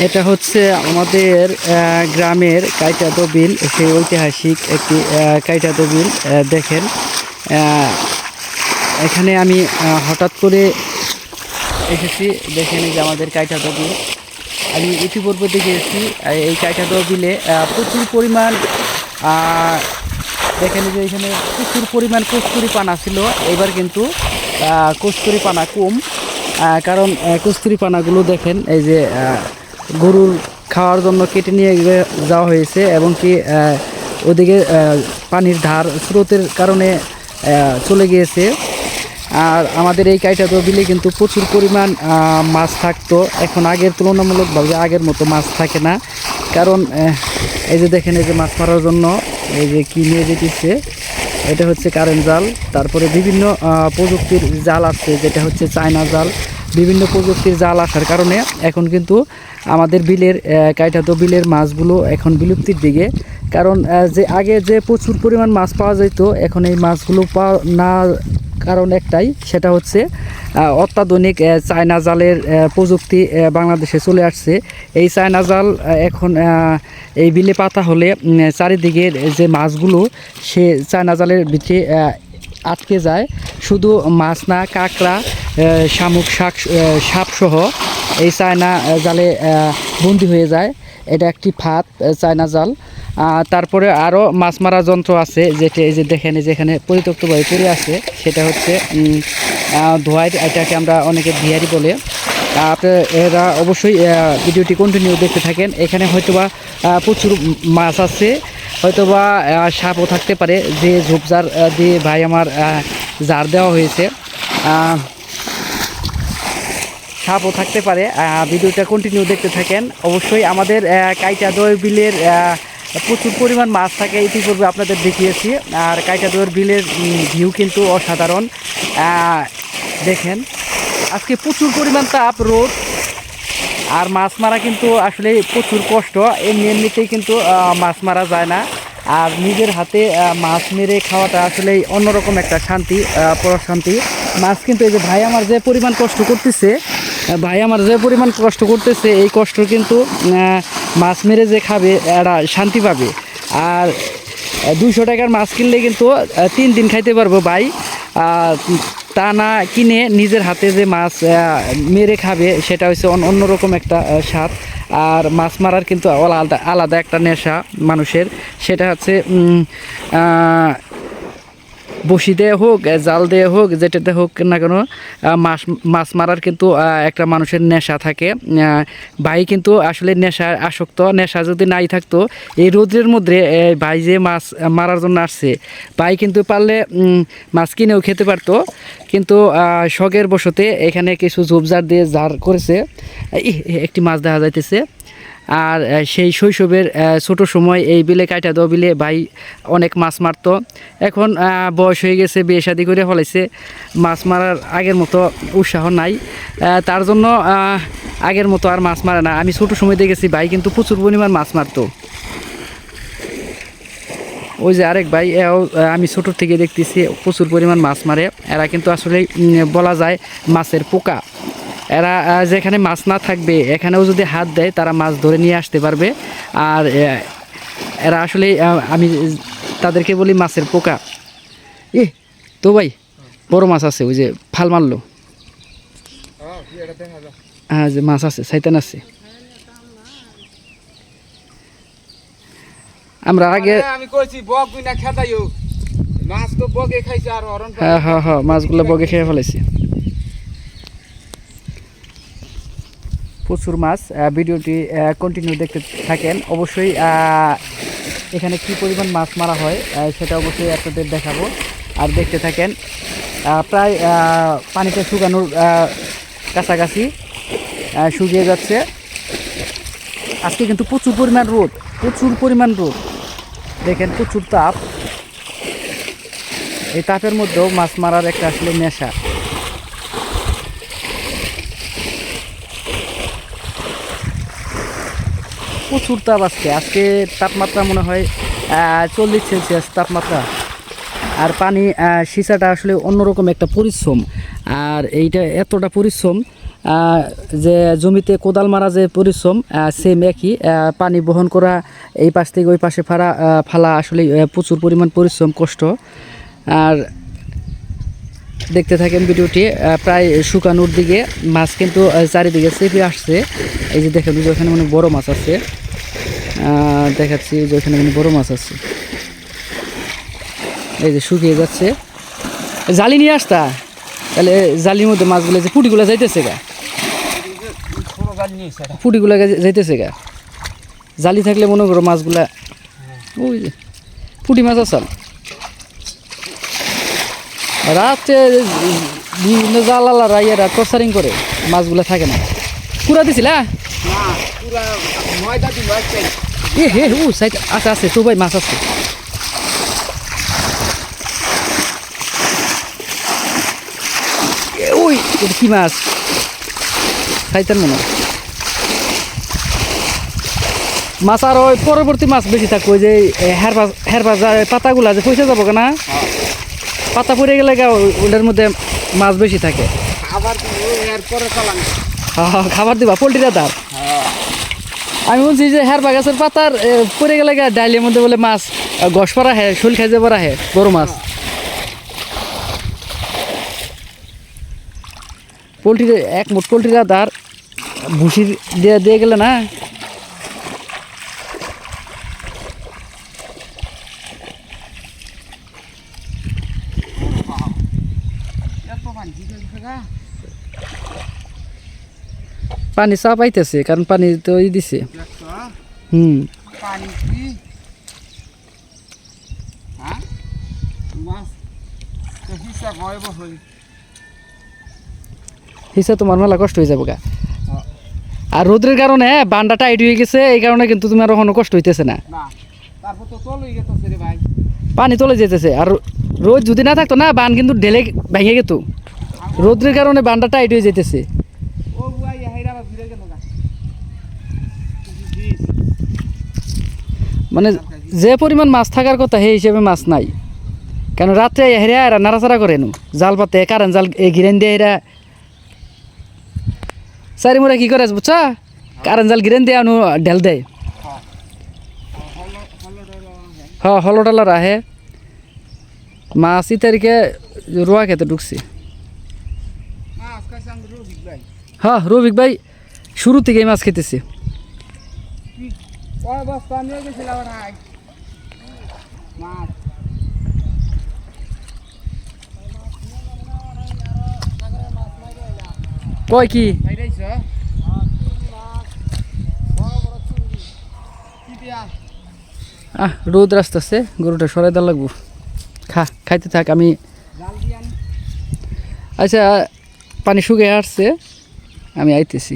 এটা হচ্ছে আমাদের গ্রামের কাইটাদো বিল, সেই ঐতিহাসিক একটি কাইটাদো বিল। দেখেন, এখানে আমি হঠাৎ করে এসেছি। দেখেন এই যে আমাদের কাইটাদো বিল। আমি ইতিপূর্বে দেখেছি এই কাইটাদো বিলে প্রচুর পরিমাণ, দেখেন যে এখানে প্রচুর পরিমাণ কস্তুরি পানা ছিল। এবার কিন্তু কস্তুরি পানা কম, কারণ কস্তুরি পানাগুলো দেখেন এই যে গরুর খাওয়ার জন্য কেটে নিয়ে যাওয়া হয়েছে, এবং কি ওদিকে পানির ধার স্রোতের কারণে চলে গিয়েছে। আর আমাদের এই কাইটাদো বিলে কিন্তু প্রচুর পরিমাণ মাছ থাকতো। এখন আগের তুলনামূলকভাবে আগের মতো মাছ থাকে না, কারণ এই যে দেখেন এই যে মাছ মারার জন্য এই যে কি নিয়ে যেতেছে, এটা হচ্ছে কারেন্ট জাল। তারপরে বিভিন্ন প্রযুক্তির জাল আছে, যেটা হচ্ছে চায়না জাল। বিভিন্ন প্রযুক্তির জাল আসার কারণে এখন কিন্তু আমাদের বিলের কাইটাদো বিলের মাছগুলো এখন বিলুপ্তির দিকে। কারণ যে আগে যে প্রচুর পরিমাণ মাছ পাওয়া যেত, এখন এই মাছগুলো পাওয়া না, কারণ একটাই, সেটা হচ্ছে অত্যাধুনিক চায়না জালের প্রযুক্তি বাংলাদেশে চলে আসছে। এই চায়না জাল এখন এই বিলে পাতা হলে চারিদিকের যে মাছগুলো সে চায়না জালের ভিতরে আটকে যায়। শুধু মাছ না, কাঁকড়া, শামুক, সাপসহ এই চায়না জালে বন্দি হয়ে যায়। এটা একটি ফাঁদ, চায়না জাল। তারপরে আরও মাছ মারা যন্ত্র আছে, যেটা এই যে দেখেন যেখানে পরিত্যক্তভাবে পড়ে আছে, সেটা হচ্ছে ধোয়াই। এটাকে আমরা অনেকে ভিয়ারি বলে। এরা অবশ্যই ভিডিওটি কন্টিনিউ দেখতে থাকেন। এখানে হয়তোবা প্রচুর মাছ আছে, হয়তোবা সাপও থাকতে পারে, যে ঝোপঝাড় দিয়ে ভাই আমার জার দেওয়া হয়েছে, সাপও থাকতে পারে। ভিডিওটা কন্টিনিউ দেখতে থাকেন। অবশ্যই আমাদের কাইটাদো বিলের প্রচুর পরিমাণ মাছ থাকে, ইতিপূর্বে আপনাদের দেখিয়েছি। আর কাইটাদো বিলের ভিউ কিন্তু অসাধারণ। দেখেন আজকে প্রচুর পরিমাণ তাপ, রোদ, আর মাছ মারা কিন্তু আসলে প্রচুর কষ্ট। এমনিতেই কিন্তু মাছ মারা যায় না, আর নিজের হাতে মাছ মেরে খাওয়াটা আসলে অন্যরকম একটা শান্তি, প্রশান্তি। মাছ কিন্তু এই যে ভাই আমার যে পরিমাণ কষ্ট করতেছে, এই কষ্ট কিন্তু মাছ মেরে যে খাবে এরা শান্তি পাবে। আর 200 টাকার মাছ কিনলে কিন্তু 3 দিন খাইতে পারবো ভাই। তা না কিনে নিজের হাতে যে মাছ মেরে খাবে, সেটা হচ্ছে অন্যরকম একটা স্বাদ। আর মাছ মারার কিন্তু আলাদা একটা নেশা মানুষের, সেটা হচ্ছে বসি দিয়ে হোক, জাল দিয়ে হোক, যেটাতে হোক না কেন, মাছ মারার কিন্তু একটা মানুষের নেশা থাকে। ভাই কিন্তু আসলে নেশা আসক্ত। নেশা যদি নাই থাকতো, এই রোদ্রের মধ্যে ভাই যে মাছ মারার জন্য আসছে, ভাই কিন্তু পারলে মাছ কিনেও খেতে পারতো, কিন্তু শখের বশতে এখানে কিছু ঝোপঝাড় দিয়ে জার করেছে। একটি মাছ দেখা যাইতেছে। আর সেই শৈশবের ছোট সময় এই বিলে কাইটাদো বিলে ভাই অনেক মাছ মারতো। এখন বয়স হয়ে গেছে, বিয়ে শাদি করে ফেলেছে, মাছ মারার আগের মতো উৎসাহ নাই। তার জন্য আগের মতো আর মাছ মারে না। আমি ছোট সময় দেখেছি ভাই কিন্তু প্রচুর পরিমাণ মাছ মারতো। ওই যে আরেক ভাই, আমি ছোট থেকে দেখতেছি প্রচুর পরিমাণ মাছ মারে। এরা কিন্তু আসলে বলা যায় মাছের পোকা। এরা যেখানে মাছ না থাকবে, এখানেও যদি হাত দেয়, তারা মাছ ধরে নিয়ে আসতে পারবে। আর এরা আসলে আমি তাদেরকে বলি মাছের পোকা। তো ভাই বড় মাছ আছে, ওই যে ফাল মারলো, হ্যাঁ যে মাছ আছে, শয়তান আছে। আমরা আগে আমি কইছি বক বিনা খেতাইও, মাছ তো বগে খাইছে। আর অরণ হ্যাঁ মাছগুলো বগে খেয়ে ফেলেছে। প্রচুর মাছ। ভিডিওটি কন্টিনিউ দেখতে থাকেন। অবশ্যই এখানে কি পরিমাণ মাছ মারা হয় সেটা অবশ্যই আপনাদের দেখাবো, আর দেখতে থাকেন। প্রায় পানিটা শুকানোর কাছাকাছি, শুকিয়ে যাচ্ছে। আজকে কিন্তু প্রচুর পরিমাণ রোদ, দেখেন প্রচুর তাপ। এই তাপের মধ্যেও মাছ মারার একটা আসলে নেশা। প্রচুর তাপ আজকে তাপমাত্রা মনে হয় 40 সেলসিয়াস তাপমাত্রা। আর পানি সিঁচাটা আসলে অন্যরকম একটা পরিশ্রম। আর এইটা এতটা পরিশ্রম যে জমিতে কোদাল মারা যে পরিশ্রম সেম একই পানি বহন করা এই পাশ থেকে ওই পাশে ফালা আসলে প্রচুর পরিমাণ পরিশ্রম কষ্ট। আর দেখতে থাকেন ভিডিওটি প্রায় শুকানোর দিকে মাছ কিন্তু চারিদিকে চেপে আসছে। এই যে দেখেন যে ওখানে মানে বড় মাছ আছে, দেখাচ্ছি যে ওখানে মানে বড় মাছ আছে। এই যে শুকিয়ে যাচ্ছে, জালি নিয়ে আসতা তাহলে জালির মধ্যে মাছগুলো যে পুটিগুলো যাইতেছে গা, পুটিগুলো যাইতেছে গা। জালি থাকলে মনে করো মাছগুলা ওই যে পুটি মাছ আসাল রাত্রে বিভিন্ন জালালা রাইয়ারা টর্চারিং করে মাছগুলো থাকে না। কুড়া দিছিলা এ হে ও সাইড আছে আছে সবাই মাছ আছে। ওই এটা কি মাছ খাইতেন মনে হয়। মাছ আর ওই পরবর্তী মাছ বেশি থাকবে ওই যে হেরবাজ পাতাগুলা যে পয়সা যাবো না, পাতা পড়ে গেলে ওটার মধ্যে মাছ বেশি থাকে। খাবার দিবা পোলট্রিরা তার। আমি বলছি যে হেরবা গাছের পাতার পড়ে গেলে ডাইলের মধ্যে বলে মাছ গস পরা হে শোল খাইতে পারা হে বড় মাছ। পোলট্রির এক মোট পোলট্রিরা তার ভুসি দিয়ে গেলে না পানি চা পাইতেছে, কারণ পানি তো ই দিছে। হিসা তোমার মেলা কষ্ট হয়ে যাবো গা। আর রোদ্রের কারণে বান্ডা টাইট হয়ে গেছে, এই কারণে কিন্তু তোমার কখনো কষ্ট হইতেছে না। পানি চলে যেতেছে, আর রোদ যদি না থাকতো না বান কিন্তু ঢেলে ভেঙে যেত। রোদ্রের কারণে বান্ডা টাইট হয়ে যেতেছে। মানে যে পরিমাণ মাছ থাকার কথা সেই হিসেবে মাছ নাই, কেন রাত্রে হেরা এরা নাড়াচাড়া করে নো জাল পাতে কারেন্ট জাল ঘিরেন দিয়ে এরা চারি মোড়া কি করে বুঝছা, কারেন্ট জাল ঘিরেন দিয়ে আনু ঢেল দেয়। হ্যাঁ হলো ডালার আহে মাছ ই তারিখে রোয়া খেতে ঢুকছি। হ্যাঁ রবিক ভাই শুরু থেকেই মাছ খেতেছি। কয় কি রোদ রাস্তা আছে, গরুটা সরাই দেওয়া লাগবো। খাইতে থাক আমি। আচ্ছা পানি শুকিয়ে আসছে, আমি আইতেছি।